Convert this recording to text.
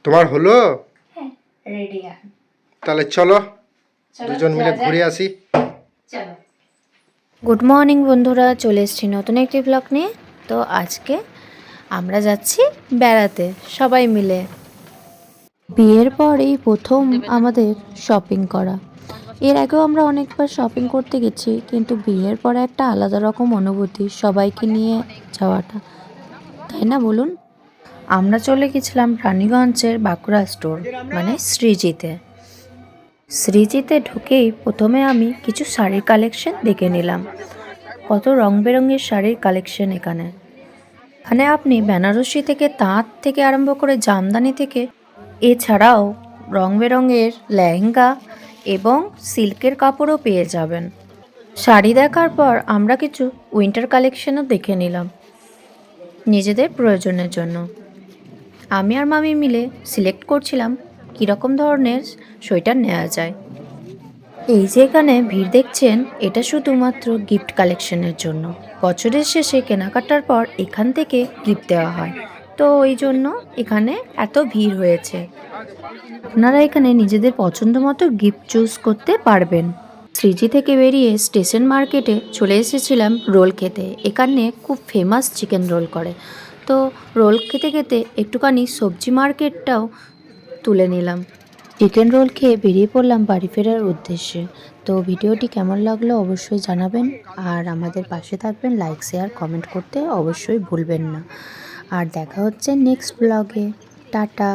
তোমার হলো? হ্যাঁ রেডি। তাহলে চলো দুজন মিলে ঘুরে আসি। চলো। গুড মর্নিং বন্ধুরা, চলে এসেছি নতুন একটি ব্লগ নিয়ে। তো আজকে আমরা যাচ্ছি বেড়াতে সবাই মিলে। বিয়ের পর এই প্রথম আমাদের শপিং করা। এর আগেও আমরা অনেকবার শপিং করতে গেছি, কিন্তু বিয়ের পরে একটা আলাদা রকম অনুভূতি সবাইকে নিয়ে যাওয়াটা, তাই না বলুন? আমরা চলে গেছিলাম রানীগঞ্জের বাঁকুড়া স্টোর মানে সৃজিতে। সৃজিতে ঢুকেই প্রথমে আমি কিছু শাড়ির কালেকশন দেখে নিলাম। কত রং বেরঙের শাড়ির কালেকশন এখানে। এখানে আপনি বেনারসি থেকে তাঁত থেকে আরম্ভ করে জামদানি থেকে এছাড়াও রং বেরঙের লেহেঙ্গা এবং সিল্কের কাপড়ও পেয়ে যাবেন। শাড়ি দেখার পর আমরা কিছু উইন্টার কালেকশনও দেখে নিলাম নিজেদের প্রয়োজনের জন্য। আমি আর মামি মিলে সিলেক্ট করছিলাম কীরকম ধরনের সোয়েটার নেওয়া যায়। এই যে এখানে ভিড় দেখছেন, এটা শুধুমাত্র গিফট কালেকশনের জন্য। বছরের শেষে কেনাকাটার পর এখান থেকে গিফট দেওয়া হয়, তো ওই জন্য এখানে এত ভিড় হয়েছে। আপনারা এখানে নিজেদের পছন্দ মতো গিফট চুজ করতে পারবেন। সৃজি থেকে বেরিয়ে স্টেশন মার্কেটে চলে এসেছিলাম রোল খেতে। এখানে খুব ফেমাস চিকেন রোল করে, তো রোল খেতে খেতে একটুখানি সবজি মার্কেটটাও তুলে নিলাম। চিকেন রোল খেয়ে বেরিয়ে পড়লাম বাড়ি ফেরার উদ্দেশ্যে। তো ভিডিওটি কেমন লাগলো অবশ্যই জানাবেন, আর আমাদের পাশে থাকবেন। লাইক শেয়ার কমেন্ট করতে অবশ্যই ভুলবেন না। আর দেখা হচ্ছে নেক্সট ব্লগে। টাটা।